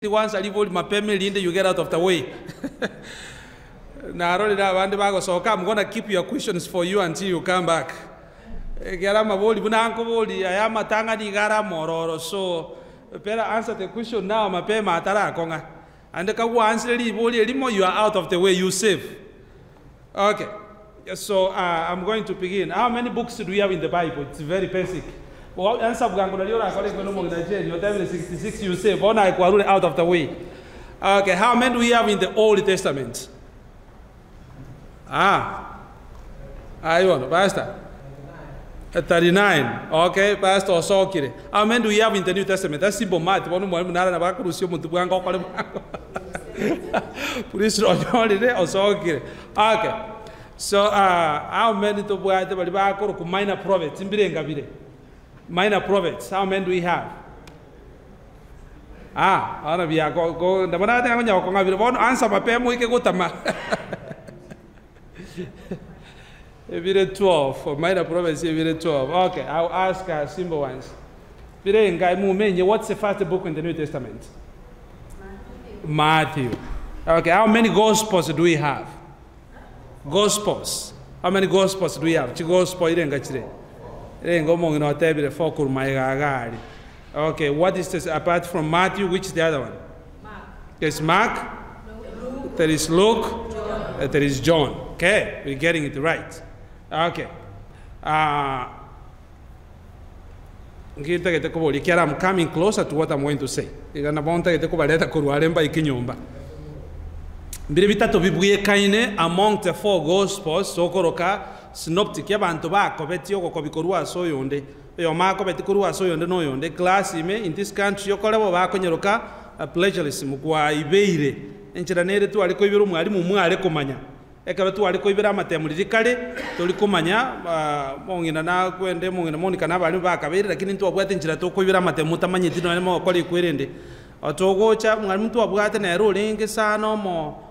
Once I leave all my family in, you get out of the way. Now, so I'm going to keep your questions for you until you come back. I am a tangani gara mororo, so better answer the question now. My pema konga, and the kawa answer you are out of the way. You save. Okay, so I'm going to begin. How many books do we have in the Bible? It's very basic. Well, answer your time is 66. You save. Out of the way. Okay, how many do we have in the Old Testament? Pastor. 39. Okay, Pastor Osokire. How many do we have in the New Testament? That's simple math. Please Osokire. Okay. So, how many to minor prophets? Minor prophets. How many do we have? Answer my pay. Every 12 for minor prophets, every 12. Okay, I'll ask simple ones. What's the first book in the New Testament? Matthew. Okay, how many Gospels do we have? Gospels. How many Gospels do we have? Okay, what is this apart from Matthew? Which is the other one? Mark. There's Mark. Luke. There is Luke. There is John. Okay, we're getting it right. Okay. I'm coming closer to what I'm going to say. Among the four Gospels, Sokoroka, Synoptic, Yabantoba, Betio, Kobikorua, Soyonde, Yomako, Betikurua, Soyonde, Noyonde, class in this country, Yokoraba, Konyoka, a plagiarism, Ibeire, and Chiranere to Alicoirum, Arecomania. Ekabatu alikoibera matemulikale tolikomanya mongina kwende mongina monika nabali bakabere lakini ntu abwate njira tokoibera matemuta manyitino alimo koli kwerende otogocha mwali mtu abwate na rolling sano mo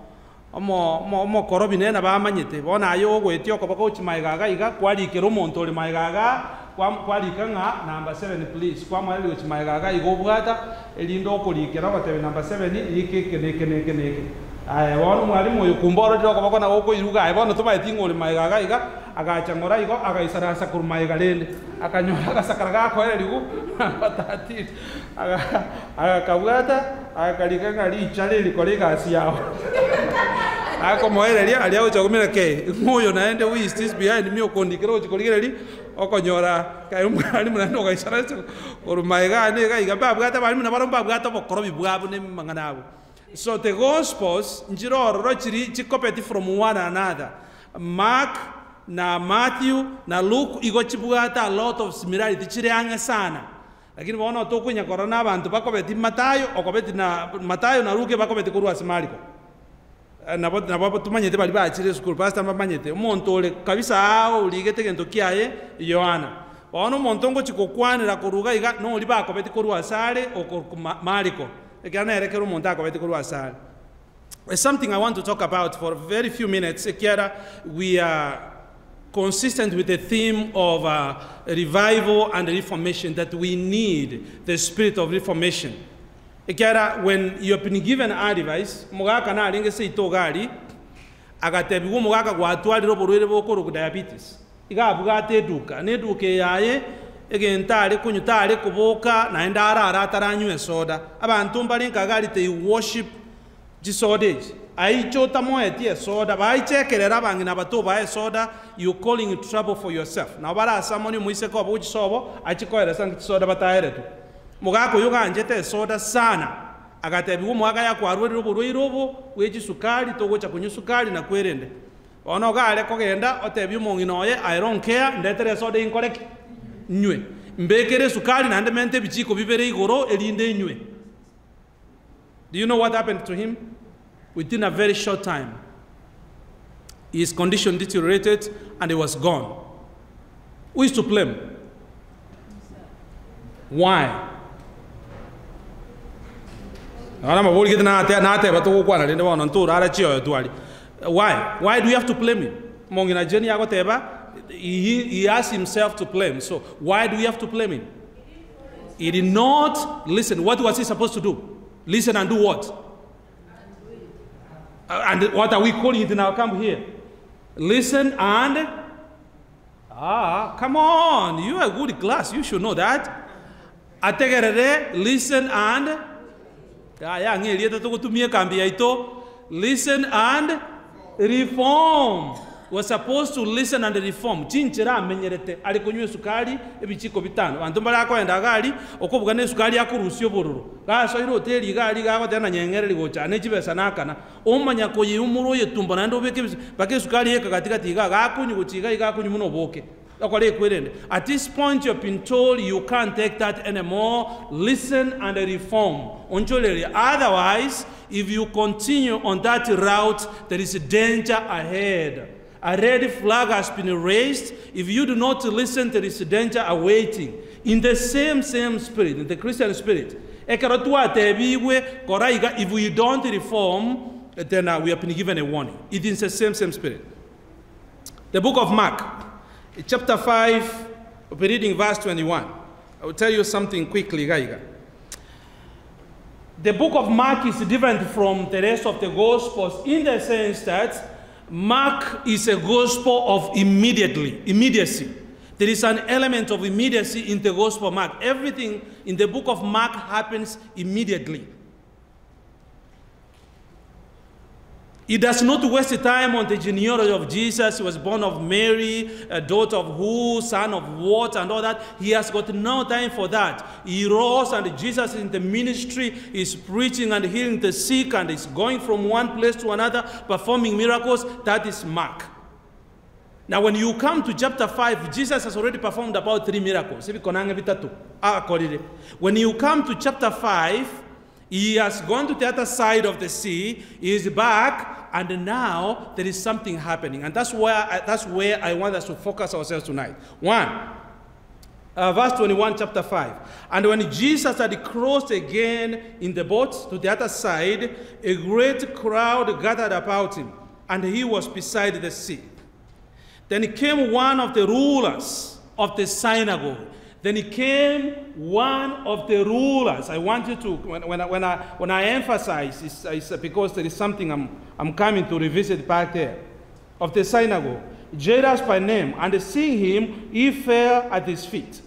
korobine na bamanyite bona ayo gwetio ko bako chimaigaga iga kwali kero monto le maigaga kwali kanga number 7 please kwa mwali chimaigaga igo bwata elindo kolikera batebe number 7 ikeke I want mwalimu yukumboro dilo kwa bako na oko iruga I want to buy tingo le maigaga iga agachangora igo agaisarasa kurmaiga lele akanyora kasakaraga ko eligu batati agakabwata akalika ngali chale likoleka asiao ako moere aliao chagumira ke ngoyo naende we is this behind me okondikero chikoligere okonyora kai mwalimu nando gaisarasa kurmaiga ne ga iga babwata bali na baromba bwata bokorobi bwabu ne manganabo. So the Gospels, chikopeti from one another. Mark, na Matthew, na Luke, igochibuata a lot of similarity. Chireanga sana. Lakini wana toko nya korona bantu bakopeti Mathayo, okopeti na Mathayo na Luke bakopeti kurua simariko. Na babo tumanyete bali ba chire school pastor mamanyete. Montole kabisa ao ligete gento kiaye Yohana. Wana montongo chikokwane la kuruga iga no liba kopeti kurua sale o Mariko. It's something I want to talk about for a very few minutes. We are consistent with the theme of revival and reformation, that we need the spirit of reformation. When you have been given advice, Mogaka na linge se itogari, agatebigu Mogaka gwatwali roborwele bokoro ku diabetes. Iga bugate duka, ne duke yaye egentale kunyutale kuboka na endara ataranywe soda abantu mbalinka gali te worship jisodage aichota moetie soda baichekerera bangina bato bae soda you calling it trouble for yourself na bara samoni muise ko buji sobo achikoera sang soda bataere tu mugako yuga njete soda sana agatebi umwaga ya kwa rubo weji sukali togocha kunyu sukali na kwerende ono gale ko genda otebi monginoye I don't care ndetere soda incorrect nywe mbekere sukari na ndemente bichiko bibere igoro elinde nywe. Do you know what happened to him? Within a very short time his condition deteriorated and he was gone. Who is to blame? Why? Why do you have to blame him? Mongina jeni agoteba he asked himself to blame. So why do we have to blame him? He did not listen. What was he supposed to do? Listen and do what? And what are we calling it in our camp here? Listen and... come on. You are a good class. You should know that. Listen and... Listen and reform. We're supposed to listen and reform. Chinchira amenyerete ali kunywa sukari ebichiko bitano. Bantu balako enda gali okobugane sukari yakurusyo bororo. Gaso iro hoteli gali gago tena nyengere ligocha ne chibesa nakana. Omanya ko yumuro yetumba nando bake sukari yeka katika tiga gakunyu kuchiga igakunyu muno boke. At this point, you've been told you can't take that anymore. Listen and reform. Otherwise, if you continue on that route, there is a danger ahead. A red flag has been raised. If you do not listen, there is a danger awaiting. In the same spirit, in the Christian spirit, if we don't reform, then we have been given a warning. It is the same spirit. The book of Mark. Chapter 5, we'll be reading verse 21. I will tell you something quickly, Gaiga. The book of Mark is different from the rest of the Gospels in the sense that Mark is a gospel of immediacy. There is an element of immediacy in the Gospel of Mark. Everything in the book of Mark happens immediately. It does not waste time on the genealogy of Jesus. He was born of Mary, a daughter of who, son of what, and all that. He has got no time for that. He rose, and Jesus in the ministry is preaching and healing the sick, and is going from one place to another, performing miracles. That is Mark. Now, when you come to chapter 5, Jesus has already performed about 3 miracles. When you come to chapter 5, he has gone to the other side of the sea, he is back, and now there is something happening. And that's where I want us to focus ourselves tonight. Verse 21, chapter 5. And when Jesus had crossed again in the boat to the other side, a great crowd gathered about him, and he was beside the sea. Then came one of the rulers of the synagogue. I want you to, when I emphasize, it's because there is something I'm coming to revisit back there, of the synagogue, Jairus by name, and seeing him, he fell at his feet.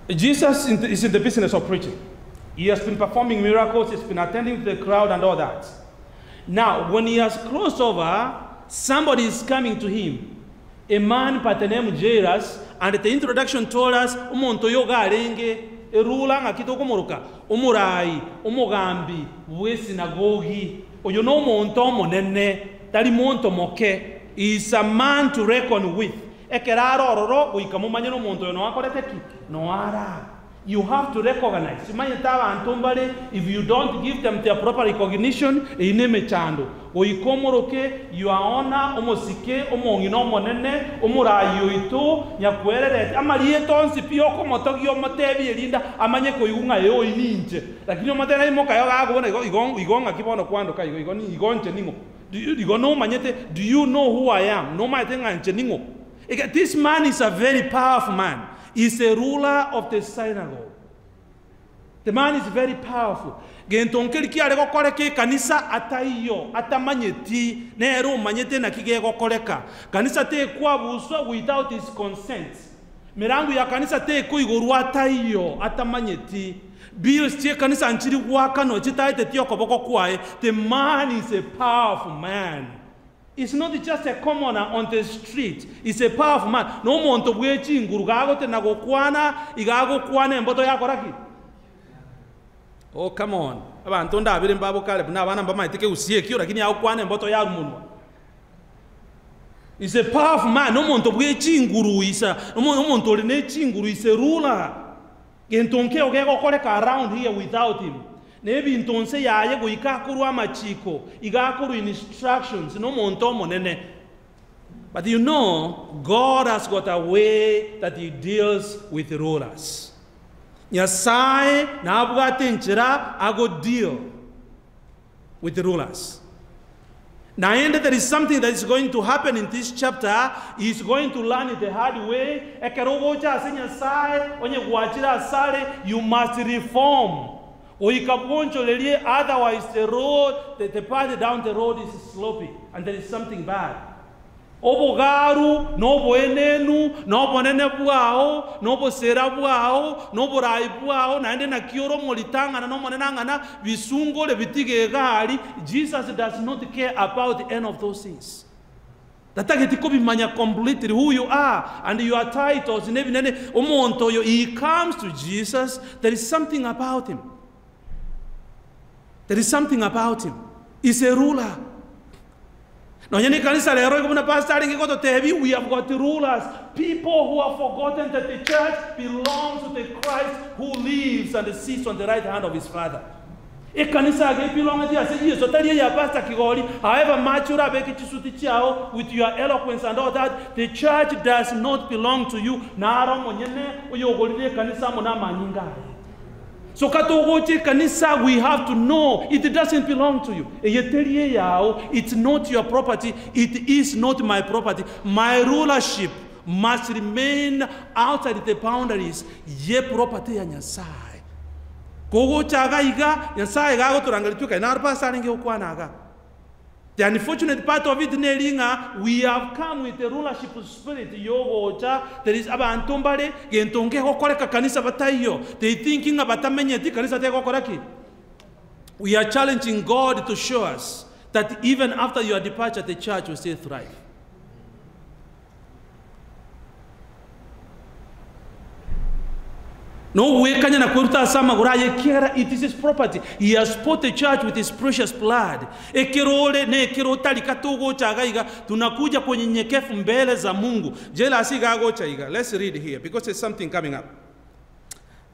Jesus is in the business of preaching. He has been performing miracles, he's been attending to the crowd and all that. Now, when he has crossed over, somebody is coming to him. A man by the name Jairus, and the introduction told us, umuntu yoga arenge, erula ngakitoko moruka, umurai, umugambi, we sinagogi, oyono monto monene, tali monto moke, is a man to reckon with. Ekeraro ororo, uikamumanyano monto yono akoreteki, noara. You have to recognize. If you don't give them their proper recognition, you are honor, omosike, omongino monene, omurayo ito, nyakwere, amarieton sipio komotogio matevi elinda, amanye koyunga yo ininche. Lakini omatera imoka yo agona igonga kibono kwando kai igonche ningo. Do you know who I am? No matter ningo. This man is a very powerful man. He's a ruler of the synagogue. The man is very powerful. Gentonkeli ki arego koreke kanisa ataiyo atamanyeti nero manyete na kigego koreka. Kanisa te kwa buswa without his consent. Mirangu ya kanisa te kuigorwa ataiyo atamanyeti. Bills tie kanisa anchiri waka no chitaite tio koboko kwae. The man is a powerful man. It's not just a commoner on the street. It's a powerful man. No monto bwechi ngurugago te nagokwana igago kwana mboto yako raki. Oh, come on. Abantu ndabire mbabo kale na bana mbama itike usiye kyo lakini ya kwana mboto ya munwa. It's a powerful man. No monto bwechi nguru isa. No monto le chinguru is a ruler. Gentonke ogego koleka around here without him. Nebi intonse yaye go ikakuru amachiko, igakuru instructions, no monto monene. But you know, God has got a way that he deals with the rulers. Nyasai na abugate nchira ago deal with the rulers. Now, and there is something that is going to happen in this chapter. He's going to learn it the hard way. You must reform. Otherwise, the path down the road is slopey, and there is something bad. Obogaru, nobo enenu, nobo nene buao, nobo sera buao, nobo rai buao, na ende na kioro molitanga na nomo nenangana, visungo le vitige gari. Jesus does not care about the end of those things. Tatageti manya completely who you are and your titles and everything. He comes to Jesus. There is something about him. There is something about him. He's a ruler. We have got rulers, people who have forgotten that the church belongs to the Christ who lives and sits on the right hand of his Father. However much you have with your eloquence and all that, the church does not belong to you. So kanisa, we have to know it doesn't belong to you. It's not your property. It is not my property. My rulership must remain outside the boundaries. Ye property ya Nyasai. Kogo chaga iga Nyasai ga goturangalituka inarpa saringe ukwana. The unfortunate part of it, Nelinga, we have come with the rulership spirit. There is Abantombare, Gentonge Hokoreka Kanisa Batayo. They thinking about Tamenyati Kanisa Tegokoraki. We are challenging God to show us that even after your departure, the church will still thrive. No way kanya na kuruta sama guraye kera, it is his property. He has bought the church with his precious blood. Ekerole ne kerota likatogo chagaiga tunakuja kwenye nyekefu mbele za Mungu. Jela asiga gocha iga. Let's read here because there's something coming up.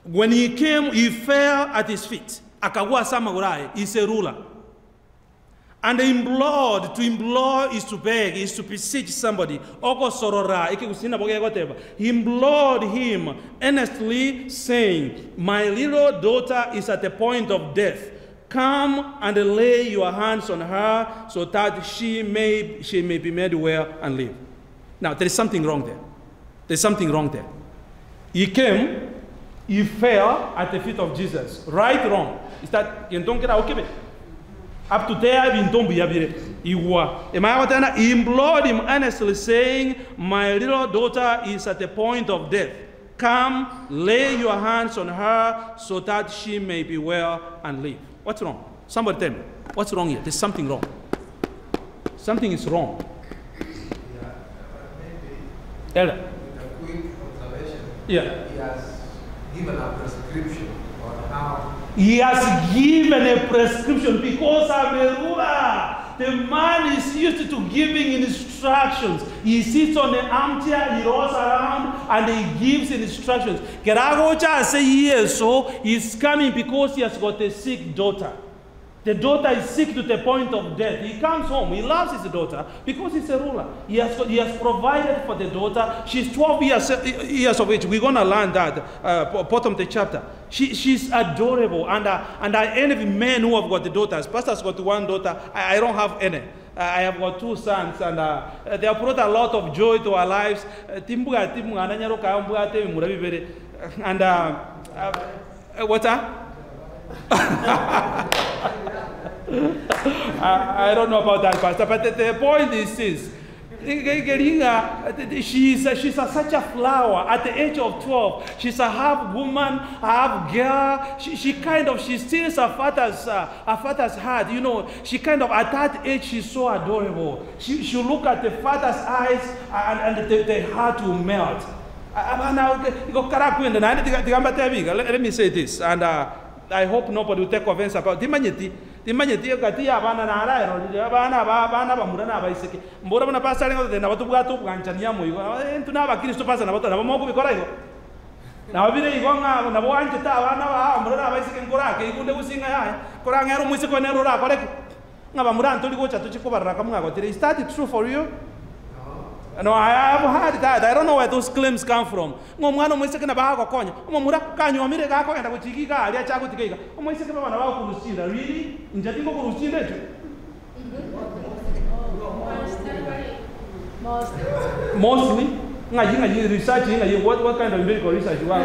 When he came, he fell at his feet. Akagua sama guraye, he's a ruler. And implored, to implore is to beg, is to beseech somebody. He implored him earnestly, saying, my little daughter is at the point of death. Come and lay your hands on her so that she may be made well and live. Now, there is something wrong there. There's something wrong there. He came, he fell at the feet of Jesus. Right, wrong? Is that, up to there, he implored him earnestly, saying, my little daughter is at the point of death. Come, lay your hands on her so that she may be well and live. What's wrong? Somebody tell me. What's wrong here? There's something wrong. Something is wrong. Ella. With a quick observation. Yeah. He has given a prescription on how. He has given a prescription because I'm a ruler. The man is used to giving instructions. He sits on the armchair, he rolls around, and he gives instructions. Keragocha say yes, so he's coming because he has got a sick daughter. The daughter is sick to the point of death. He comes home. He loves his daughter because he's a ruler. He has provided for the daughter. She's 12 years of age. We're going to learn that bottom of the chapter. She's adorable. And I envy men who have got the daughters. Pastor's got one daughter. I don't have any. I have got two sons, and they have brought a lot of joy to our lives. And what's that? I don't know about that, Pastor, but the point is this. She's such a flower. At the age of 12, she's a half woman, half girl. She steals her father's heart. You know, she kind of, at that age, she's so adorable. She'll look at the father's eyes and the heart will melt. Let me say this, and I hope nobody will take offense about it. Timanyeti kati abana na arairo abana bamurana abaiseke mbora bana pasale ngo na batubwato bwanchania muigo ntuna abakristo pasa na batana bamoko bikora igo na babire igo nga na bwanje ta abana ba mbora abaiseke ngorake igunde gusinga yaye koranga ero mwisiko nero ra koreke nga bamurana tuli gocha tuchikubarra kamwa go is that true for you? No, I have heard that. I don't know where those claims come from. Ngomwana mwiseke na baha kokonya. Omumura kanyo amire gako enda kuchikika ali acha kutikika. Omwiseke baba na baho kurusinda. Really? Njatingo kurusinda tu. Mostly. Ngaji research what kind of medical research you are?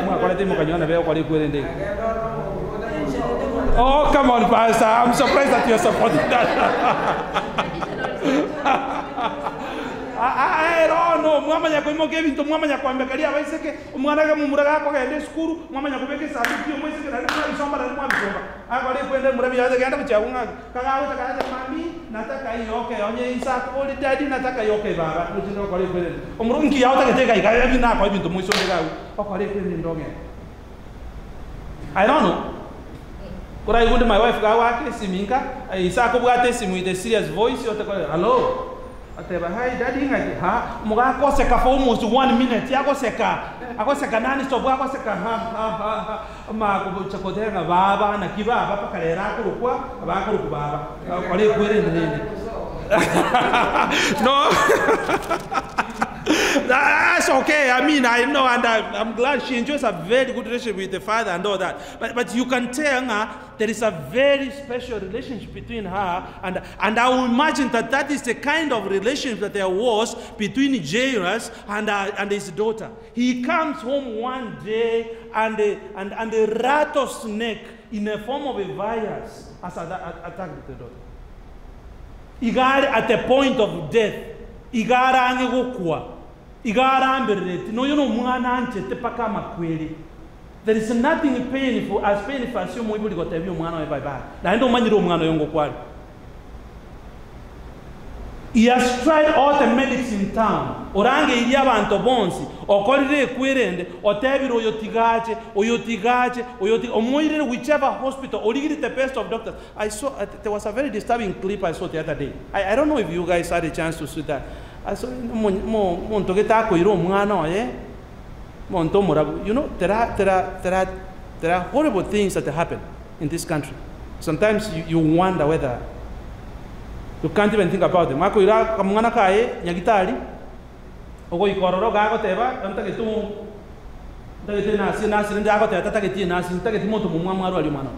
Oh, come on, Pastor. I'm surprised that you're supporting that. I don't know. Mama yako imogevi nto mama yako amekalia waiseke umwana ga mumura ga ko gaende skuru mama yako beke sa biki umwese na bisomba na mwa bisomba akole kwende murabi yaze ganda kuchaunga kaga utakaje mami nataka yoke onye isa ko daddy nataka yoke baba mutindo kole kwende umurungi yawo taketeka ikaya bina ko bintu mwisonde ga akole kwende ndonge. I don't know. Kura igunde my wife ga wake siminka isa ko bwate simu with a serious voice yote hello. Ateba hi daddy ngaji ha muga koseka for almost 1 minute akoseka nani stop akoseka ha ma ko chakodenga baba na kibaba pakalera ko kwa baba ko baba kole kwere nene no. That's okay. I mean, I know, and I'm glad she enjoys a very good relationship with the father and all that. But you can tell her there is a very special relationship between her and I will imagine that is the kind of relationship that there was between Jairus and his daughter. He comes home one day and a rattlesnake in the form of a virus has attacked the daughter. He got at the point of death. Igara angegokwa igara amberete no yono mwana anchete paka makweli. There is nothing painful as you muibuli gotebi omwana we bye na ndo manyiro omwana yongo kwali. He has tried all the medics in town orange ili abantu bonsi okolire kwerende otebiro oyotigache omoirire whichever hospital oligire the best of doctors. I saw there was a very disturbing clip I saw the other day. I don't know if you guys had a chance to see that. I saw monto getako iro mwana monto morabu. You know there are horrible things that happen in this country. Sometimes you wonder whether you can't even think about them. Mako ira kamwana kae nyagitari ogo ikororo gago teba ntagetu nasi ndago teta tageti nasi tageti moto mumwa ali mwana.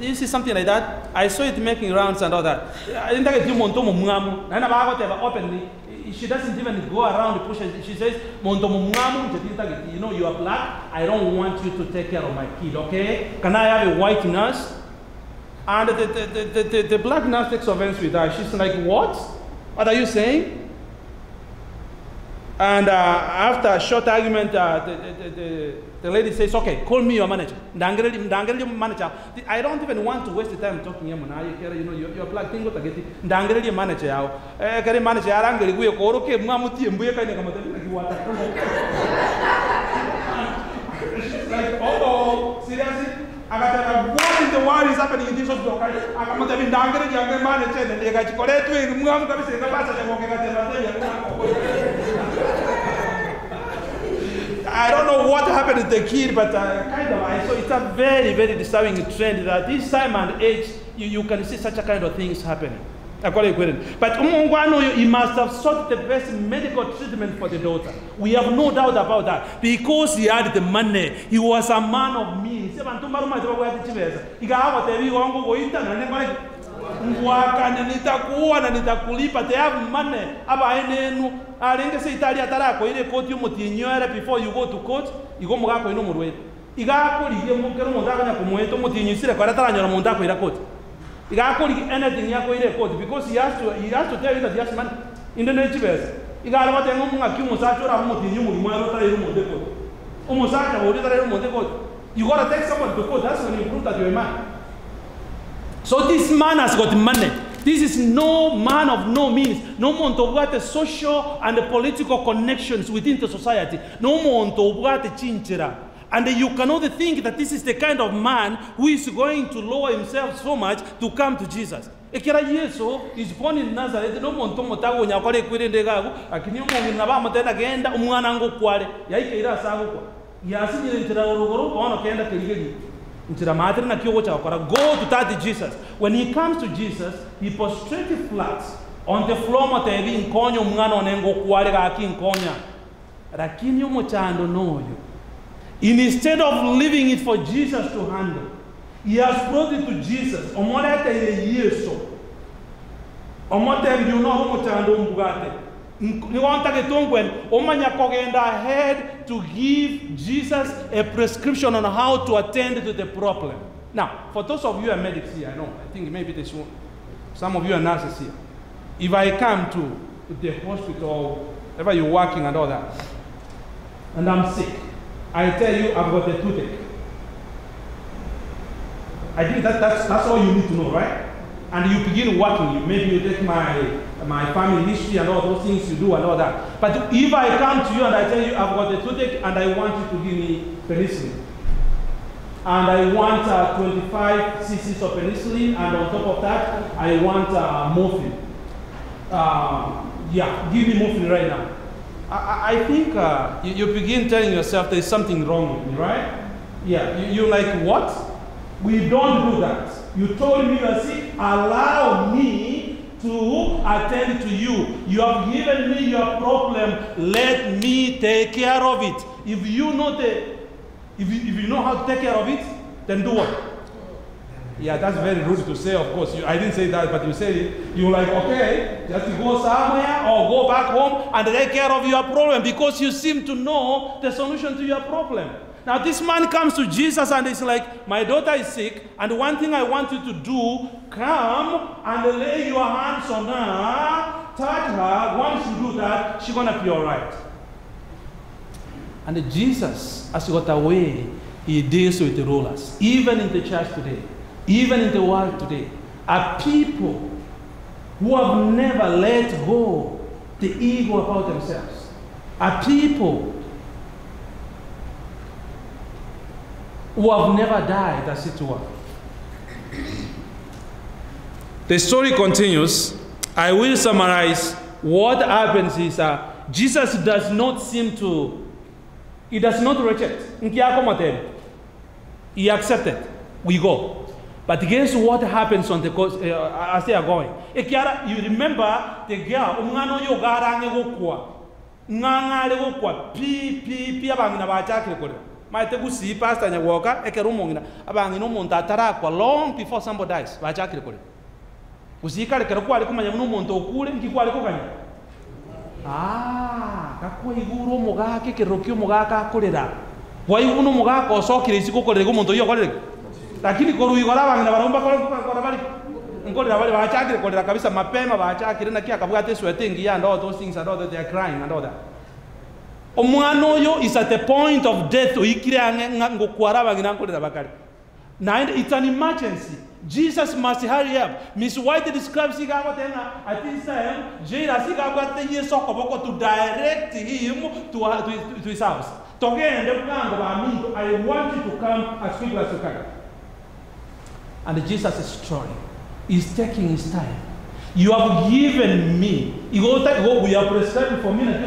You see something like that? I saw it making rounds and all that. Ndageti monto mumwa na bago teba openly. She doesn't even go around the push. She says monto mumwa tageti. You know you are black. I don't want you to take care of my kid, okay? Can I have a white nurse? And the black nurse takes offense with her. She's like, what? What are you saying? And after a short argument, the lady says, okay, call me your manager. Manager. I don't even want to waste the time talking to you. You know, you're black. Think what I get. Manager. She's like, oh, seriously? What in the world is happening in this hospital? I don't know what happened to the kid, but I saw it's a very, very disturbing trend that this time and age, you can see such a kind of things happening. But he must have sought the best medical treatment for the daughter. We have no doubt about that. Because he had the money. He was a man of means. They have money. Before you go to court, you go he can't anything because he has to tell you that he has money in the nature. He got what you got to take someone to court. That's when you prove that you're a man. So this man has got money. This is no man of no means. No one to get the social and the political connections within the society. No one to get the chinchira. And you cannot think that this is the kind of man who is going to lower himself so much to come to Jesus. Ekera Yesu is born in Nazareth. No monto motago nyakore kwirende gago. Akini umuntu nabamo tena genda umwana ngo kware. Yaike ira sago kwa. Yasinyire ntira urugoro ono kenda kirigeri. Ntira matri na kiyo cha kwara. Go to that Jesus. When he comes to Jesus, he prostrated flat on the floor motevi nkonyo umwana onengo kware ga akinkonya. Lakini umuchando noyo. Instead of leaving it for Jesus to handle, he has brought it to Jesus. You want to get ahead to give Jesus a prescription on how to attend to the problem. Now, for those of you who are medics here, I know, I think maybe this one, some of you are nurses here. If I come to the hospital, wherever you're working and all that, and I'm sick, I tell you I've got a toothache. I think that's all you need to know, right? And you begin working. Maybe you take my family history and all those things you do and all that. But if I come to you and I tell you I've got a toothache and I want you to give me penicillin, and I want 25 cc's of penicillin, and on top of that I want morphine. Yeah, give me morphine right now. I think you begin telling yourself there's something wrong with me, right? Yeah, you're like, what? We don't do that. You told me you are sick, allow me to attend to you. You have given me your problem, let me take care of it. If you know if you know how to take care of it, then do what? Yeah, that's very rude to say, of course. I didn't say that, but you said it. You're like, okay, just go somewhere or go back home and take care of your problem because you seem to know the solution to your problem. Now, this man comes to Jesus and he's like, my daughter is sick, and one thing I want you to do, come and lay your hands on her, touch her. Once you do that, she's going to be all right. And Jesus, as he got away, he deals with the rulers. Even in the church today, even in the world today, are people who have never let go the ego about themselves. Are people who have never died, as it were. The story continues. I will summarize. What happens is Jesus does not seem to, he does not reject. He accepted. We go. But guess what happens on the coast as they are going? You remember the girl, pastor long before somebody dies. Lakini koruigora bangina baromba ngorera bali baachakire kolera kabisa mapema baachakire na kia kabwate sweating ya and all those things and all that, they are crying and all that. Omwana oyo is at the point of death oikire ngokwara bangina ngorera bakari. Now it's an emergency. Jesus must hurry up. Miss White describes it at this time. Jesus to direct him to his house. I want you to come as quickly as you can. And Jesus is strolling. He's taking his time. You have given me. We are prescribed for me. There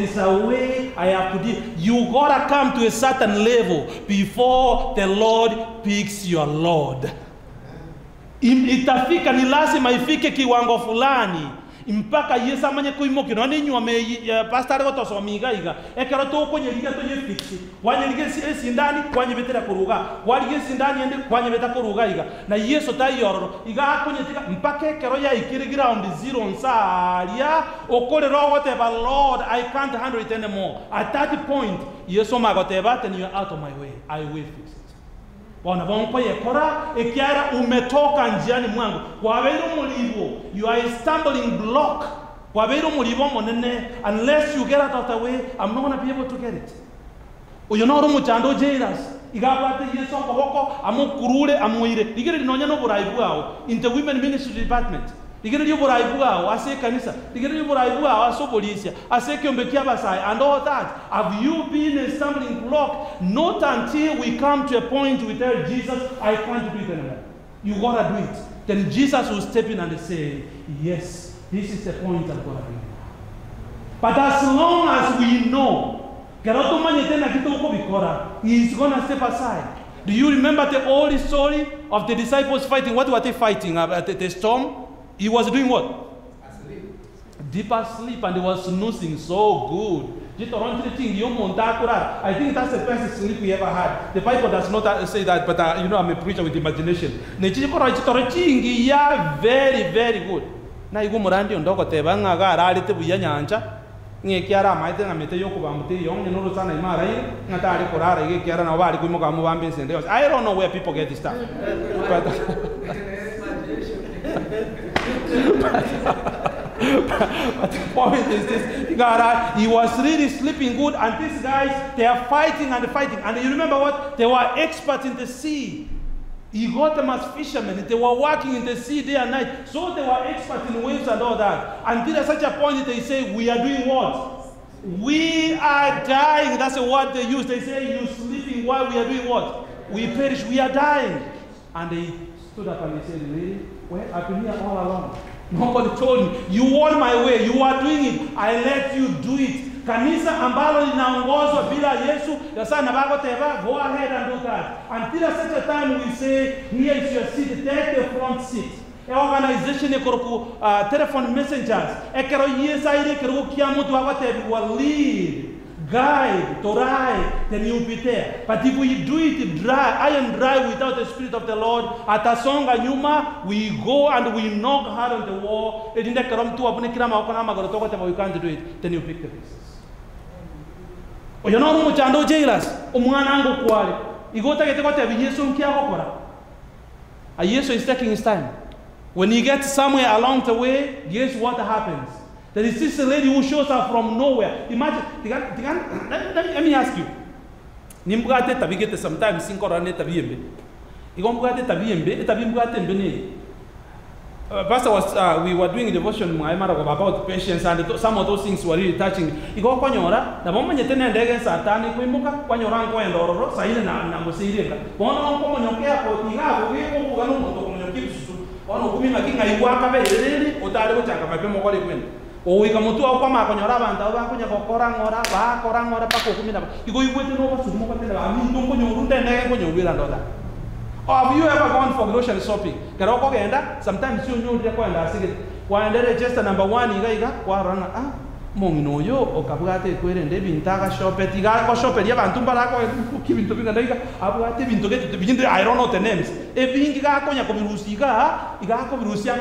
is a way I have to do. You gotta come to a certain level before the Lord picks your Lord. Itafika ni lazima ifike kiwango fulani. Impaka Yesu amanye kuimoki no ni nyume pastor goto somiga iga ekero to konyeliga to yefiksi wanyelige sindani kwanye betera kuruga walige sindani ende kwanye beta kuruga iga na Yesu tayororo iga akonyetika mpaka ekero ya ikiri ground zero nsalia okorero whatever Lord I can't handle it anymore. At that point Yesu magoteba then you are out of my way, I will fix it. Wana bonko yekora ekiara umetoka njiani mwangu wabero mulibo, you are a stumbling block wabero mulibo monene. Unless you get out of the way, I'm not going to be able to get it. Uyonoro muchando jailers igabate Yesu koboko amukurure amuire digere linonya no buraibu awo in the women ministry department digere lyo buraibu awo ase kanisa digere lyo buraibu awo aso polisi ase kyombe kyabasai and all that. Have you been a stumbling block? Not until we come to a point we tell Jesus I can't do it anymore. You gotta do it. Then Jesus will step in and say, yes, this is the point I'm gonna bring. But as long as we know he's gonna step aside. Do you remember the old story of the disciples fighting? What were they fighting at the storm? He was doing what? Asleep. Deep asleep, and he was snoozing so good. I think that's the best sleep we ever had. The Bible does not say that, but you know, I'm a preacher with imagination. Yeah, very, very good. na igu murandi ondoko teba ngaga aralite buya nyanja ngekiara amaite ngamete yokubamuti yonye nuru sana imara ile ngatari kurara igekiara na bali kuimoka mubambe nsende yose. I don't know where people get this stuff. But the point is this, he was really sleeping good, and these guys, they are fighting and fighting. And you remember what? They were experts in the sea. He got them as fishermen. They were working in the sea day and night. So they were experts in waves and all that. Until at such a point they say, we are doing what? We are dying. That's the word they use. They say, you're sleeping while we are doing what? We perish. We are dying. And they stood up and they said, lady, well, I've been here all along. Nobody told me. You want my way. You are doing it. I let you do it. Kanisa ambalo linaongozwa bila Yesu, yasa nabako teba, go ahead and do that. Until such a time we say, here is your seat, take the front seat. A organization ekoroku telephone messengers. Ekero yesa ile kero kia mutu wako tebi will lead, guide, torai, then you'll be there. But if we do it dry, iron dry without the Spirit of the Lord, atasonga nyuma, we go and we knock hard on the wall. We can't do it. Then you pick the pieces. Oyono umuchando jailers, umwana angu kwale. Igota getekote Yesu mkia gokora. Yesu is taking his time. When he gets somewhere along the way, guess what happens? There is this lady who shows up from nowhere. Imagine, let me ask you. Nimbugate tabigete sometimes sinkorane tabiyembe. Igombugate tabiyembe, tabimbugate mbene. Pastor was, we were doing a devotion about patience, and some of those things were really touching. You go Quanyora, the moment you turn and against Satanic, Wimuka, Quanyoranco and Oro, Silent and Musiri. One on common care, we have to keep on Kumina King, I walk away, or Tadaka, my Pemori win. Or we come to Okama, Quanyora, and Tabakunya, Korangora, Korangora, Paco Kumina. You go with over to Mokata, I mean, don't you root and when you will and all that. Or have you ever gone for grocery shopping? Karoko genda, sometimes you know the point. I say, why there just number one, Iga, Warana, Mongino, or Kabate, and they been Taga shop at Tiga shop at Yabantumba, keeping to be the Lega, I've to get to begin. I don't know the names. If being Gaconia Comirusiga, Igako Rusia,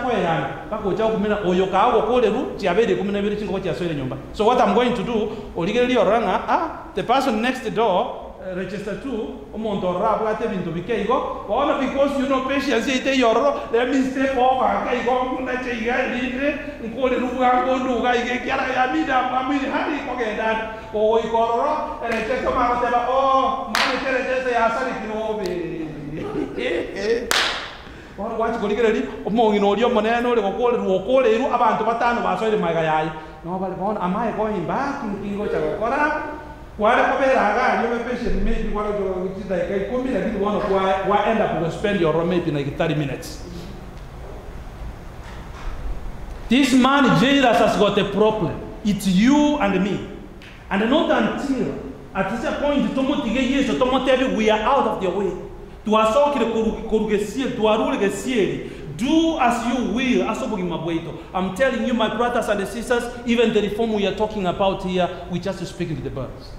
Paco Jacomina, or Yoka, or Coleru, Tiavede, communicating what you're saying. So what I'm going to do, or legally or Ranga, the person next door. Register 2, Montora, Blatem into Bikego, or because you know patience, let me step over, I go, let you get in, call it Luga, I mean, Harry, forget that, or we call and I check them out, oh, my watch Goligari, among in audio, Monano, or call it about to Batano, I saw my guy. Nobody, am I going back in Kingo? Why you patient maybe one of your which is like I come in I didn't want to why end up to spend your maybe like 30 minutes. This man Jesus has got a problem. It's you and me. And not until at this point we are out of their way. Do as you will. I'm telling you, my brothers and sisters, even the reform we are talking about here, we just speaking to the birds.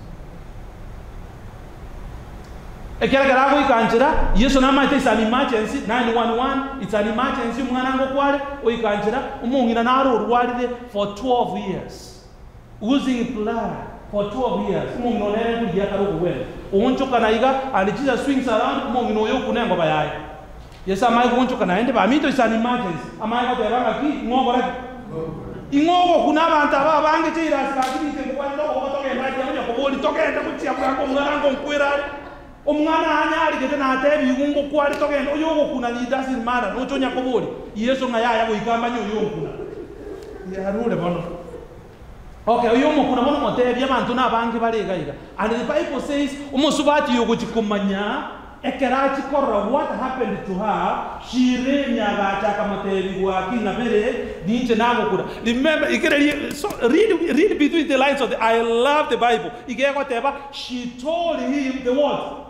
Yes, it's an emergency. 911, it's an emergency. For 12 years. Using blood for 12 years. And Jesus swings around. Yes, am I going to Canada? But it's an emergency. Am I going to run a key? Ingo kunabanta bangetira sakiti kwenda okotoke ndati yakoboli tokenda kutia kwa ngarango nkwera omwana anyali kete na atebi yungo kwali tokenda oyogo kuna ni doesn't matter no tonya koboli yeso ngaya yabo ikamba nyo yonkuna ya rule bono okay oyomo kuna bono motebi abantu nabangi balega iga and the Bible says umosubati yogo chikomanya ekerachi korra what happened to her she renyaga chakamateri wakinga bere ninche nago kura remember so read between the lines of the I love the Bible she told him the what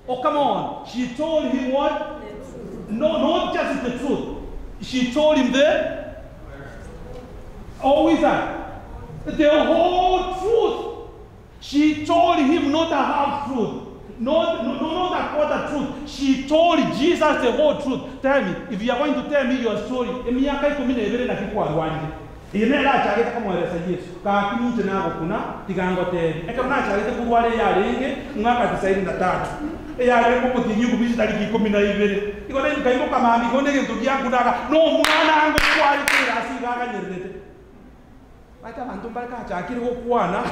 oh come on she told him what no not just the truth she told him the always that the whole truth she told him not a half truth. Not a quarter truth. she told Jesus the whole truth. Tell me, if you are going to tell me your story, emiyaka 12 na kikwarwanje. Ine la chageta kamweresa Yesu. Ka kinje nabo kuna tigangote. Ekana chageta kurwale yarenge mwaka 93. Eyale ko kutinyu kubisi tariki 12. Ikone kaimo kama mikone ngentu byangu naka no mwana ango kwali tira asigaga nyerete. Bata bantu baraka chakiri ko kwana.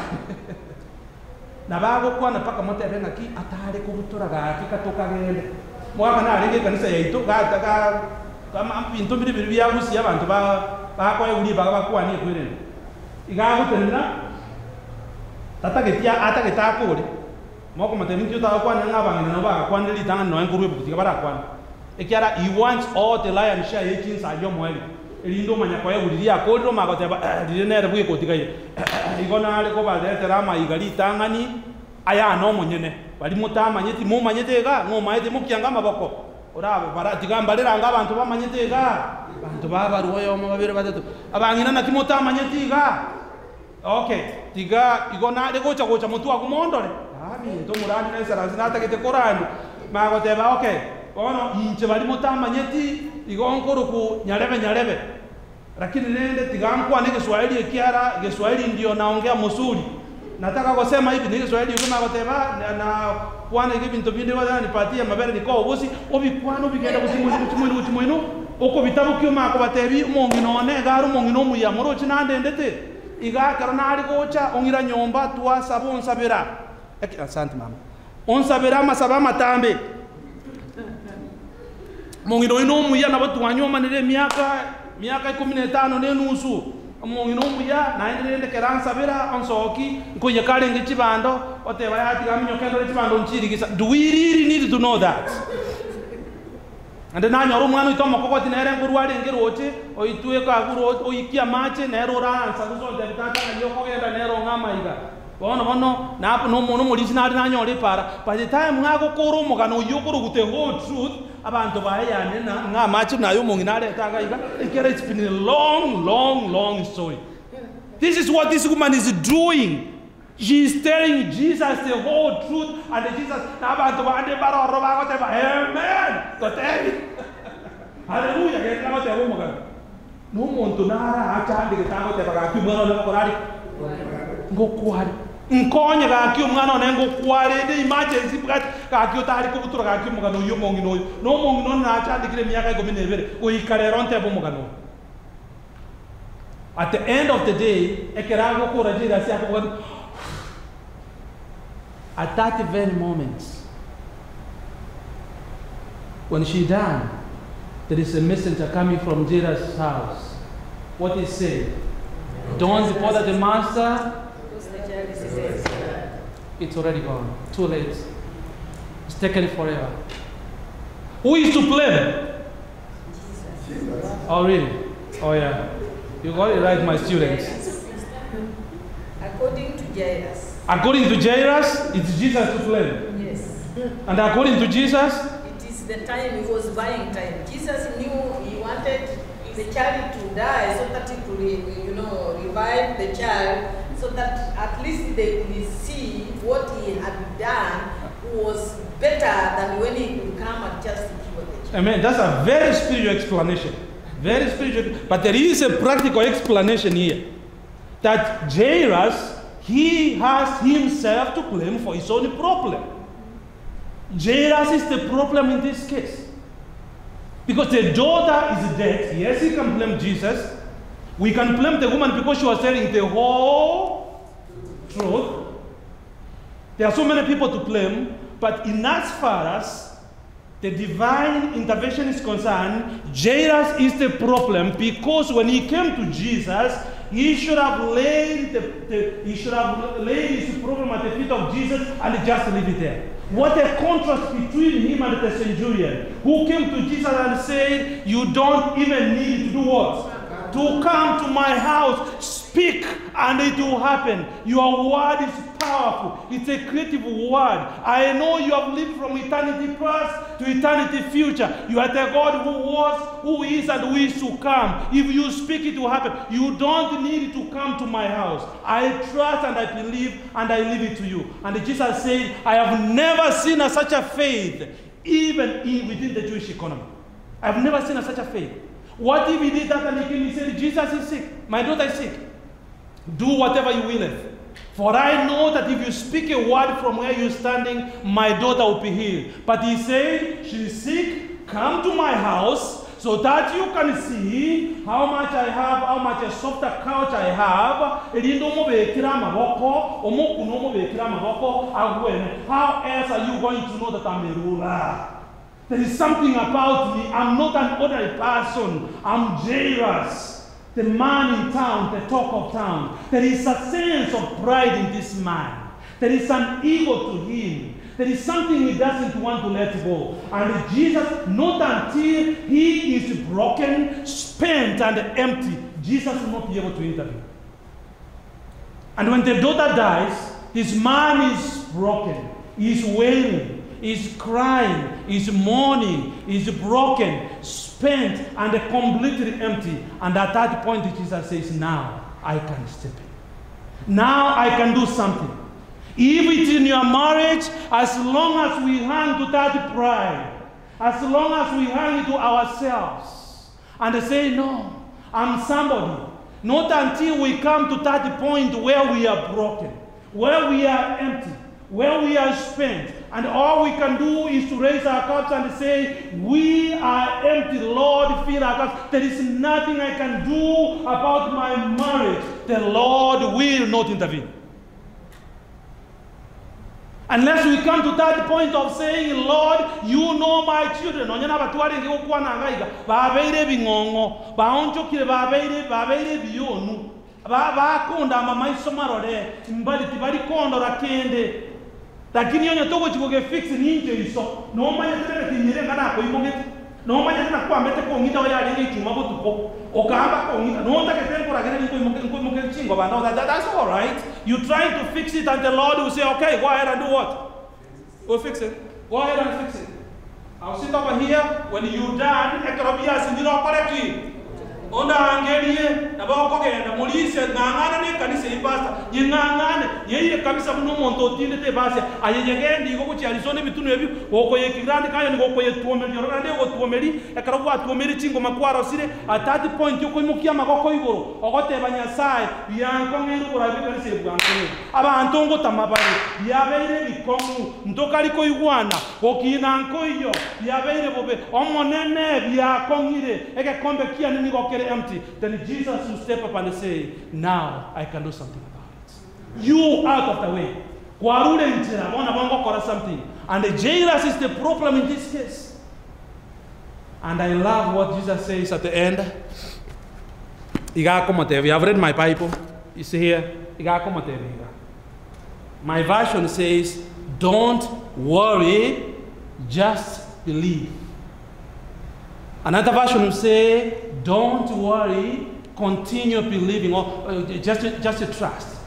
Na bago kwana paka mote benga ki atare ko butura ga kikatoka gende. Mwaka na arenge kanisa yaito ga kama mpinto biri byagusi abantu bakoye uli bagabakwani kwirene igagutenda tatagetia atagetakore moko matemi kyo takwana ngabangene no bagakwandeli tanga no enkurwe bukutika barakwana ekiara he wants all the lion share yekins ayo mweli elindo manya koye uli ya kodro magoteba dinere buye kotika ye igona ale ko badetera maigali tangani aya no munyene bali mutamanyeti mu manyetega ngo maete mukyanga maboko orabo baratigamba leranga abantu bamanyetega bantu babaruyo mu babiri batatu abangina na kimota manyetiga okay tiga igona legocha gocha mutu akumondole abi to murandi na sara zinata kete korandi magoteba okay ono inche bali mutamanyeti igonkoro ku nyarebe lakini nende tigankwa ni Kiswahili ekiara Kiswahili ndio naongea musuli nataka kusema hivi ni Kiswahili kama magoteba na kwana hivi bintu bindi wala nipatie mabere niko obusi obikwano bigenda kusimwinu uko bitabu kyo mako batebi umongino ne garu mongino mu ya moro chinande ndete iga karona ali gocha ongira nyomba twa sabon sabira asante mama on sabira masaba matambe mongino ino mu ya nabo twanyoma ne miaka 15 ne nusu mongino mu ya na ndende keran sabira on soki ko yakale ngicibando oteba yati gaminyo kendo cibando nchirigisa do we really need to know that? And then I mwana itoma kokoti nere ngurwali ngeroche oitue ka guru oikia mache nero ransa kuzo de tata na yoko genda nero ngama iga bono na apo no mono mulisi na nyore para by the time ngako koro mugano yokoro gute whole truth abantu bayane na ngama mache na yo monginare taka iga it's been a long story. This is what this woman is doing. She is telling Jesus the whole truth, and Jesus, amen. Hallelujah. No monto nara achandi ke tango te baga kyumano na korari ngokwari nkonya ga kyumano na ngokwari de emergency brat ka kyotari ko butura ga kyumugano yo mongino no mongino na achandi kire miaka 12 o ikareronte bo mugano. At the end of the day ekerago ko rajira sia ko at that very moment, when she died, there is a messenger coming from Jairus' house. What he said? Don't bother the master. It's already gone. Too late. It's taken forever. Who is to blame? Oh, really? Oh, yeah. You got it right, my students. According to Jairus. According to Jairus, it's Jesus to blame. Yes. And according to Jesus, it is the time, he was buying time. Jesus knew he wanted the child to die so that he could, revive the child, so that at least they could see what he had done was better than when he could come and just cure the child. Amen. That's a very spiritual explanation. Very spiritual. But there is a practical explanation here. That Jairus, he has himself to blame for his own problem. Jairus is the problem in this case. Because the daughter is dead. Yes, he can blame Jesus. We can blame the woman because she was telling the whole truth. There are so many people to blame, but in as far as the divine intervention is concerned, Jairus is the problem because when he came to Jesus, he should have laid his problem at the feet of Jesus and just leave it there. What a contrast between him and the centurion who came to Jesus and said, you don't even need to do what? To come to my house, speak, and it will happen. Your word is powerful. It's a creative word. I know you have lived from eternity past to eternity future. You are the God who was, who is, and who is to come. If you speak, it will happen. You don't need to come to my house. I trust and I believe, and I leave it to you. And Jesus said, I have never seen such a faith even within the Jewish economy. I've never seen such a faith. What if he did that and he said, Jesus is sick, my daughter is sick. Do whatever you willeth. For I know that if you speak a word from where you're standing, my daughter will be healed. But he said, she's sick, come to my house, so that you can see how much I have, how much a softer couch I have. How else are you going to know that I'm a ruler? There is something about me. I'm not an ordinary person. I'm Jairus, the man in town, the talk of town. There is a sense of pride in this man. There is an ego to him. There is something he doesn't want to let go. And Jesus, not until he is broken, spent, and empty, Jesus will not be able to intervene. And when the daughter dies, his man is broken. He's wailing. He's crying. He's mourning. He's broken, spent, and completely empty. And at that point, Jesus says, now I can step in. Now I can do something. If it's in your marriage, as long as we hang to that pride, as long as we hang to ourselves, and say, no, I'm somebody. Not until we come to that point where we are broken, where we are empty, where we are spent, and all we can do is to raise our cups and say, we are empty, Lord, fill our cups. There is nothing I can do about my marriage. The Lord will not intervene. Unless we come to that point of saying, Lord, you know my children. Lakini yonye togo chikoge fix ninje iso. No manya tena kinyere ngana ko imogeti. No manya tena kwa mete ko ngita waya ngi chuma botuko. Okamba ko ngita. No ta keten ko ragere ko imogeti chingo ba. No, that's all right. You trying to fix it and the Lord will say, okay, go ahead and do what? We'll fix it. Go ahead and fix it. I'll sit over here. When you done, ekrobia sindiro correctly. Onda angelie na ba ko genda mulise ngangana ne kanisa ipasta yingangane yeye kabisa muno monto tinde te base ayegende ko kuchi alisone bitunu ebi oko yekirandi kaya ni ko yetuomeli yorande ko tuomeli ekarabu atuomeli chingo makwara sire at that point yo ko imukia magoko igoro ogote banyasaye yanko ngiru burabi kanisa bwanko abantu ngo tamabari yabeire bikomu ndokali ko igwana okinanko iyo yabeire bobe omonene byakongire eke kombe kia nini gokere empty, then Jesus will step up and say, now I can do something about it. You out of the way. Something. And the Jairus is the problem in this case. And I love what Jesus says at the end. You have read my Bible. You see here. My version says, don't worry, just believe. Another version will say, don't worry, continue believing, or just trust.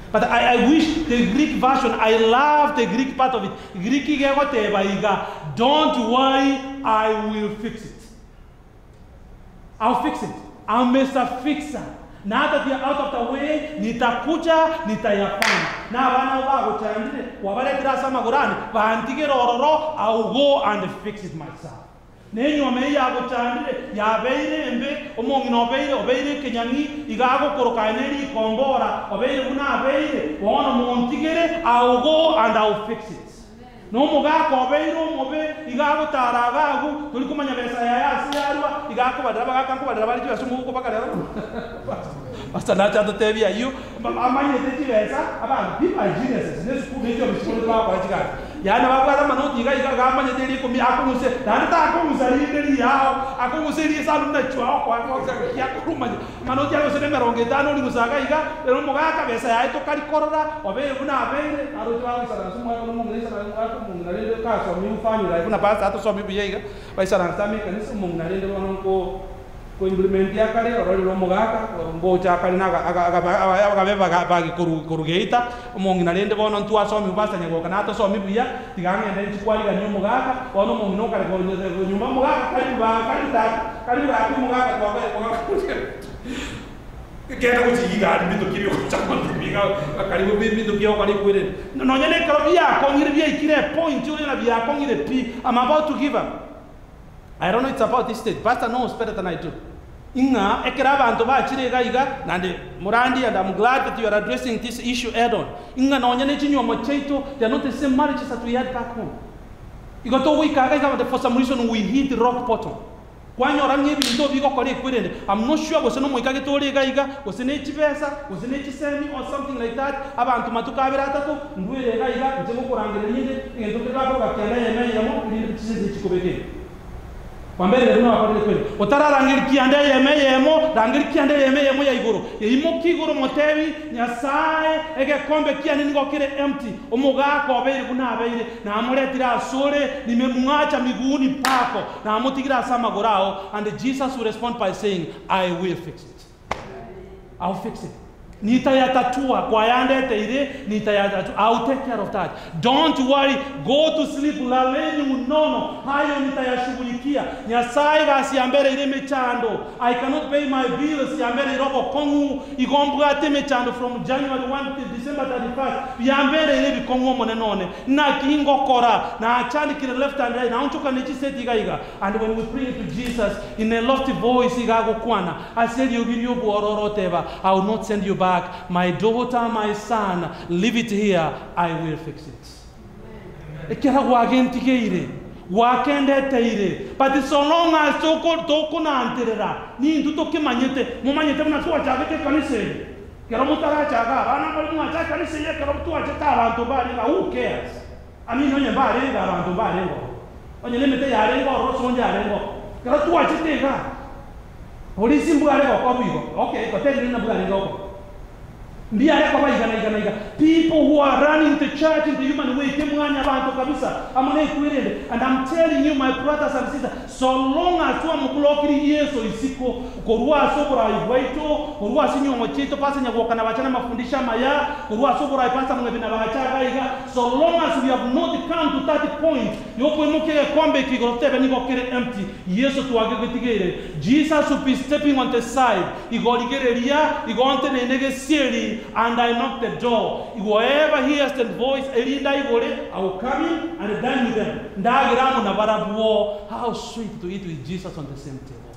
But I wish the Greek version, I love the Greek part of it. Don't worry, I will fix it. I'll fix it. I'm Mr. Fixer. Now that you're out of the way, nitakuja, nitayafanya. Na wana wago chandile, wabale kirasa magurani, bahantige rororo, I'll go and fix it myself. Nenyo meya go chandile, ya beire embe, omongi no beire kenyangi, igago korokaineri kombora, obeire una beire, wana montigere, I'll go and I'll fix it. No mogako obeiro mobe, igago taragago, tulikumanya besa ya siarwa, igago badraba kanko badraba liyo asumu ko bakara. Basta na chato tebia you, amanye teti besa, aba people are geniuses. Nesu kumejo bisholo ba kwa jiga. Yani bagwara manoti iga amanye teli ko mi akumuse, danta akumusari teli yao, akumuseri salu na chwa kwa ya kuruma. Manoti yalo sene meronge tano ni musaga iga, pero mogaka besa ya to kali korora, obe una abere, aro chwa sara sumu ko mungresa na mungrele ka so mi ufani la kuna basa to so mi biega, vai sara tami kanisa mungrele wono ko implementia kare oro lo mogaka ngo cha kare na aga bagi korugeita mongi na lende bono ntua so mi basa nyago kana to so mi bia tigange ndeni kwali ga nyomo mogaka bono mongi no kare ko nyumba mogaka kare ba ku mogaka kwa Kenda kujiga bitu kiri chama biga karibu bitu kio kali kwire. No nyene karabia kongire bia ikire point yo na bia kongire pi. I'm about to give up. I don't know it's about this state. Pastor knows better than I do. Inga ekeraba anto ba chirega iga nande Murandi, and I'm glad that you are addressing this issue head on. Inga no nyene chinyo mocheito, they are not the same marriages that we had back home. Igoto we kaga for some reason we hit rock bottom. I'm not sure was no moika getoriga iga, was an echivesa, was an echisemi or something like that. Abantu matuka beratato, ndwirega iga, njemo kurangirinde, ngentokera ko kakene yemo, ndi chise chikobeke. Kwambere no akore kweli. Otara rangir kiande yemo, rangir kiande yemo ya igoro. Yimo kigoro motevi, nyasaye, ege kombe kiande ngokire empty. Omuga ko beire kuna abeire, na amuretira asore, nimemwacha miguuni pako, na amutigira samagorao, and Jesus will respond by saying, I will fix it. I'll fix it. Nitayatatua kwa yande teire nitayatatua. I'll take care of that. Don't worry. Go to sleep. Laleni unono. Hayo nitayashughulikia. Nyasaye asiambere ile mechando. I cannot pay my bills. Siambere robo kongu. Igombwate mechando from January 1 to December 31st. Biambere ile bikongu monenone. Na kingo kora. Na achani kile left and right. Na unchoka nechiseti iga. And when we bring it to Jesus in a lofty voice igago kwana. I said you video bororoteva. I will not send you back. My daughter, my son, leave it here. I will fix it. Ekera wagenti keire, wakende teire. But so long as toko na anterera, ni nduto ke manyete, mo manyete mna tuwa chagete kanise. Kera mutara chaga, ana bali mwa chaga kanise ye kera tuwa cheta abantu bali ga who cares? Ami no nyamba ari ga abantu bali ngo. Onye lemete yare ngo roso nje yare ngo. Kera tuwa chitega. Polisi mbugale ngo kwa bigo. Okay, ko tele na mbugale ngo. People who are running the church in the human way, and I'm telling you, my brothers and sisters, so long as you are Yesu isiko, korua sobora iwaito, korua sinyo mochito pasa nyagoka na bachana mafundisha maya, korua sobora ipasa mwebina bachaga iga. So long as we have not come to that point, yoko imukere kombe kigorotebe niko kere empty. Yesu tuwagegetigere. Jesus will be stepping on the side. Igoligere ria, igonte nenege siri. And I knock the door. Whoever hears the voice, I will come in and dine with them. How sweet to eat with Jesus on the same table.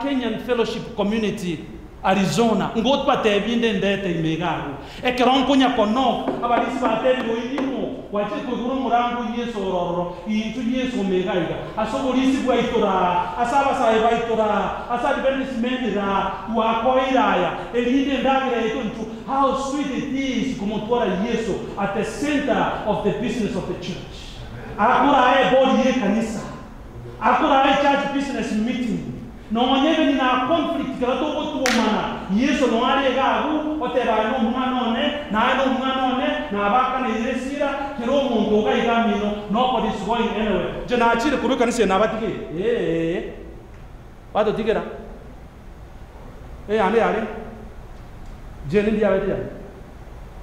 Kenyan Fellowship Community, Arizona. Ngot pate binde ndete imegaru. Ekeronko nya konok. Abalisi pate boinimo. Wache kuguru murangu Yesu ororo. Itu Yesu megaiga. Asobolisi bwaitora. Asaba sai bwaitora. Asabi benis mendira. Wakoiraya. Elinde ndagera etontu. How sweet it is kumutwara Yesu at the center of the business of the church. Akura e body ye kanisa. Akura e church business meeting. No manyebe ni na conflict kerato botu mana Yesu no ale gagu oteba no mwanone na baka na iresira kero muntu ga igamino nobody is going anywhere je na achire kuruka nise na batike bado tigera ale je ndi abete ya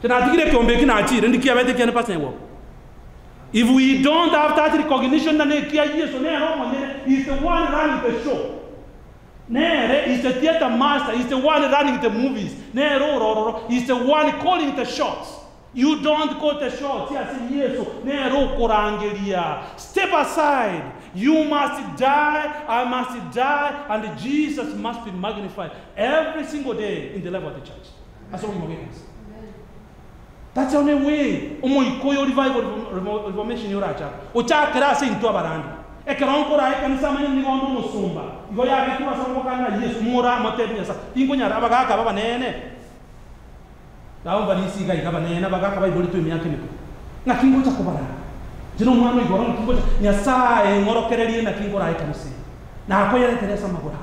je na tigire kombe kina achire ndi kiabete kene pasa nwo. If we don't have that recognition na ne kia Yesu ne no manyene is the one running the show. Nere is the theater master, he's the one running the movies. Nero is the one calling the shots. You don't call the shots. Yes, Nero korangelia. Step aside. You must die, I must die, and Jesus must be magnified every single day in the life of the church. That's what we make. That's the only way. Omoikoyo revival reformation yoracha. Ocha kerase into abarandi. Ekeronkora ekanisa manye ngondo musumba igo ya bitu basomoka na Yesu mura matebinya sa tingo nyara abagaka baba nene dawo balisi ga igaba nene abagaka bayiboli tu myaka niko na kingo cha kubara jino mwana igoro kingo nyasaye ngorokererie na kingo ra ekanisa na akoyere teresa magora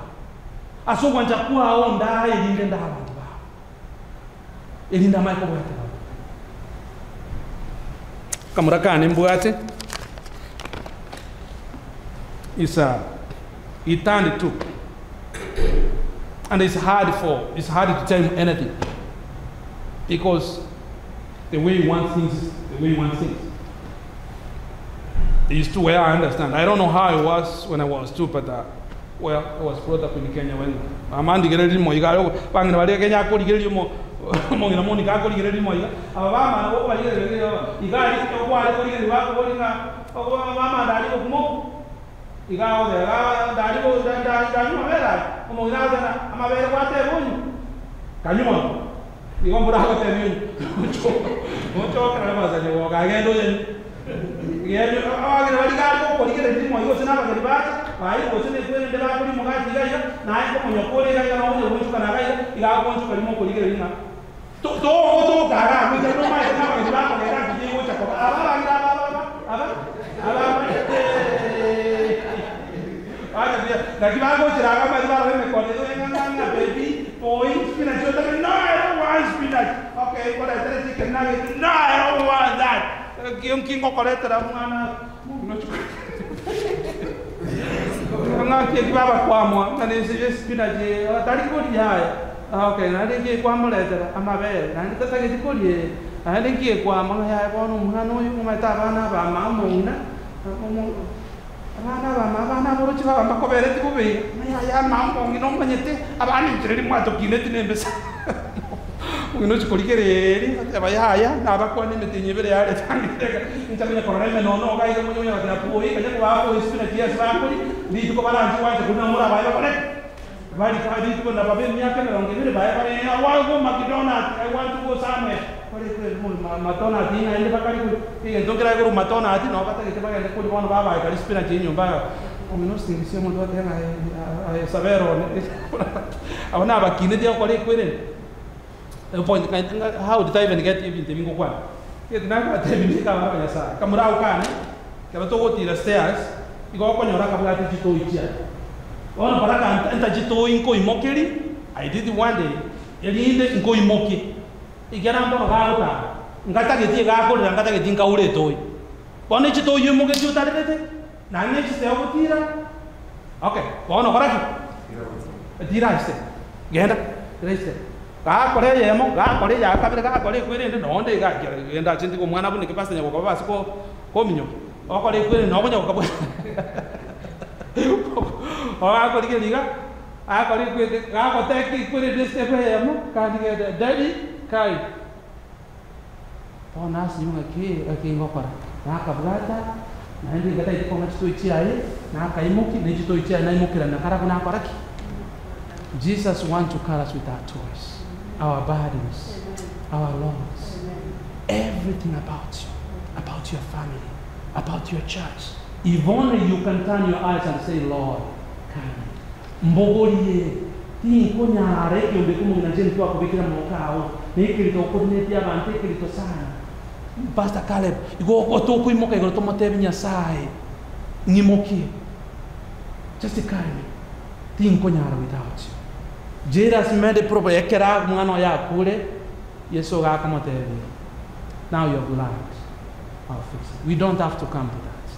aso gwanja kuwa onda elinde nda abantu ba elinda maiko bwate kamurakane mbwate he turned it to, and it's hard to tell him anything because the way he wants things is the way he wants things. It's too well, I understand. I don't know how it was when I was too, but Well, I was brought up in Kenya when Amandi Gerimo, you got Bang Kenya, Gerimo, Monica, Gerimo, Abama, you got it, Mama, Daddy of Mo. You got there, Daddy was Daddy, Momoda, I'm a very water. Can you want? You want to have a mucho carabas and walk again. Yeah, I was another debate. I was in the debate. Nine from your colleague, I know the winter Canada, you are going to be more political. Don't go to Gara, we don't mind having the back of the country, which like if I go to Raga, baby, boy, spinach, no, I don't want spinach. Okay, what I tell you, chicken nugget, no, I don't want that. King of Collector, I'm not going to Baba and it's spinach. That's good, yeah. Okay, I didn't get one letter. I'm a bed, and that's a good year. I didn't get one. I have one who know you might have another mamma. Rana Morocha, I'm a covered to be. I am Mamma, you know, when you think about it, want to kill it in the we know to get it. Never quite in the very time. In telling a correct no guy, when you are a boy, and then wow, is still a tears family. Need to go around to watch the good number of it. Why did I need to go to Babian and give it by? I want to go McDonald's, I want to go somewhere. Matona Dina and the Bakari, don't get go Matona, I didn't know what I put one Baba, I can spin in your bar. I'm not seeing someone what I Savero. I will never kill it or equate. The point, how did I even get even the Mingo one? It's not a tell come around, can I go to the stairs? You go on your Rakabati to each other. One of Baraka and Tajito in Koimokiri, I did it one day. You in Koimoki. Igera ndo garuta ngata geti gakore ngata geti ngaure toy bone chito yumo ke juta rete nane chite obutira okay bono koraki tira este genda reste ga kore yemo ga kore ya kabere ga kore kwere ndo nde ga genda chindi ko mwana bune ke pasta nyako ko basi ko minyo o kore kwere no ko nyako ko o ga kore ke liga a kore kwere ga ko teki kwere deste pe yemo ka diga daddy Kai, oh nasi yung aki ngokora. Nakabgata, na hindi gata ito kung ito ichiay, nakaimuki, na ito ichiay na imukira na karabu na koraki. Jesus wants to call us with our toys, our burdens, our loads, everything about you, about your family, about your church. If only you can turn your eyes and say, Lord, come. Mbogoliye. Ti konya reke ubekumu na jeni kwa kubekira mokao nekiri to kodineti abante kiri to sana Pastor Caleb igo otoko imoka igo to motebi nyasai ngimoki just carry ti konya without you Jesus made proper ekera mwana ya kule yeso ga kamotebi now you're blind. I'll fix it. We don't have to come to that.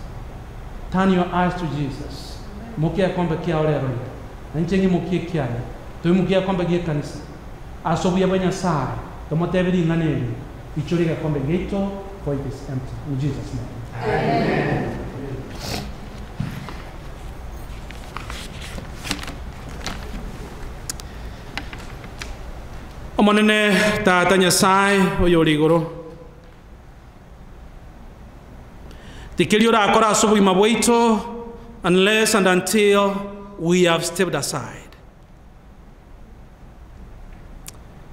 Turn your eyes to Jesus. Mokia kombe kia orero Nanchenge mukie kiani. To mukia kombe gie kanisa. Asobu ya banya sai. To moteveri nganeli. Ichorika kombe geto for it is empty. In Jesus' name. Amen. Omonene tatanya sai oyorigoro. Tikiliora akora asobu imabweito unless and until we have stepped aside.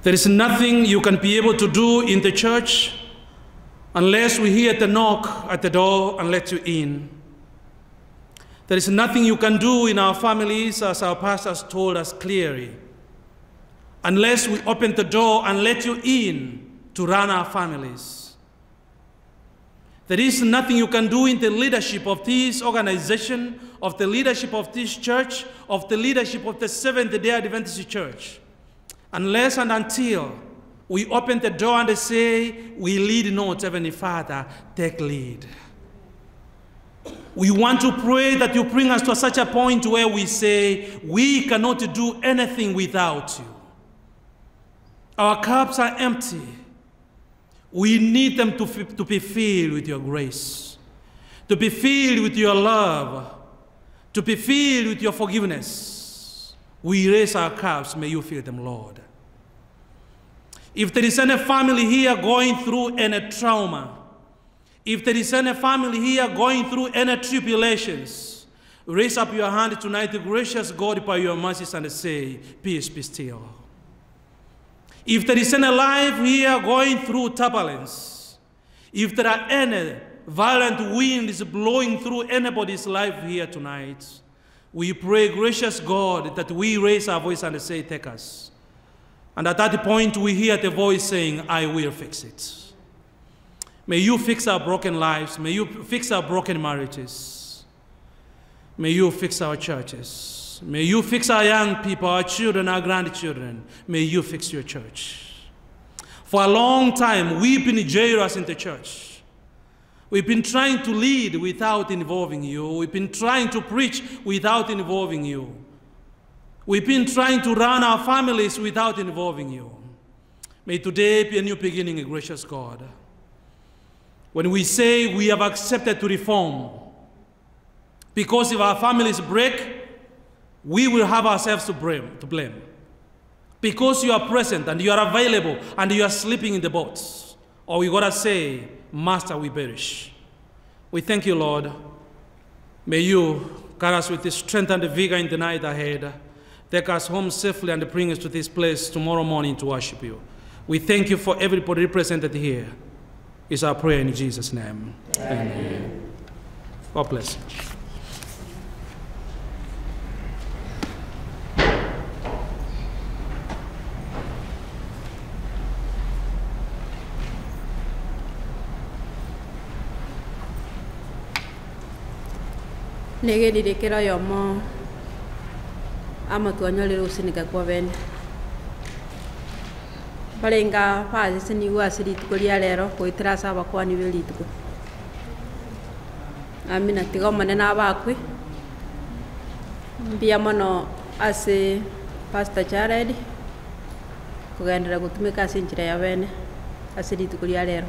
There is nothing you can be able to do in the church unless we hear the knock at the door and let you in. There is nothing you can do in our families, as our pastors told us clearly, unless we open the door and let you in to run our families. There is nothing you can do in the leadership of this organization, of the leadership of this church, of the leadership of the Seventh-day Adventist Church, unless and until we open the door and say, we lead not, Heavenly Father, take lead. We want to pray that you bring us to such a point where we say, we cannot do anything without you. Our cups are empty. We need them to be filled with your grace, to be filled with your love, to be filled with your forgiveness. We raise our cups, may you fill them, Lord. If there is any family here going through any trauma, if there is any family here going through any tribulations, raise up your hand tonight, gracious God, by your mercies, and say, peace be still. If there is any life here going through turbulence, if there are any violent winds blowing through anybody's life here tonight, we pray, gracious God, that we raise our voice and say, take us. And at that point, we hear the voice saying, I will fix it. May you fix our broken lives. May you fix our broken marriages. May you fix our churches. May you fix our young people, our children, our grandchildren. May you fix your church. For a long time, we've been jailers in the church. We've been trying to lead without involving you. We've been trying to preach without involving you. We've been trying to run our families without involving you. May today be a new beginning, gracious God. When we say we have accepted to reform, because if our families break, we will have ourselves to blame. Because you are present and you are available and you are sleeping in the boats, or we gotta say, Master, we perish. We thank you, Lord. May you guide us with the strength and the vigor in the night ahead. Take us home safely and bring us to this place tomorrow morning to worship you. We thank you for everybody represented here. It's our prayer in Jesus' name. Amen. God bless you. Nege direkera yomo ama tuanyolero usinika kwa bene balenga fazi sini wasiri tukolia lero koitira saba kwa ni beli tuko amina tigo manena bakwe mbia mono ase Pastor Jared kugendera gutumika sinjira ya bene asiri tukolia lero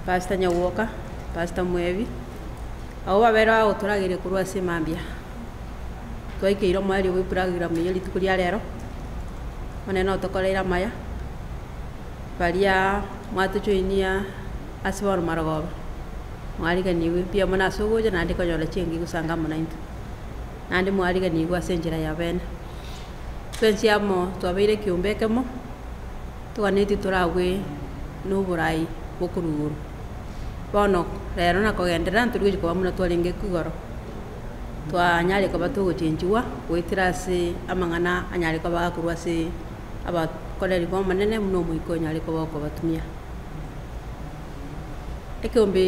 Pastor Nyawoka Pastor Mwevi abo babero ago turagire kurwa semambia twaikeiro mwari we program yeli tukulia lero maneno tokoleira maya baria mwatuchoinia asibor maragoba mwari ganiwe pia mona sogoje nandi konyola chengi kusanga munaintu nandi mwari ganiwe asenjira ya bene twensiamo twabire kiumbekemo twaneti turagwe nuburai bokuruguru bono rero nakogendera nturi kwa muna twalinge kugoro twanyale kwa batugo chenjiwa wetirase amangana anyale kwa bakurwa se aba koleri kwa manene muno muiko nyale kwa batumia ekombe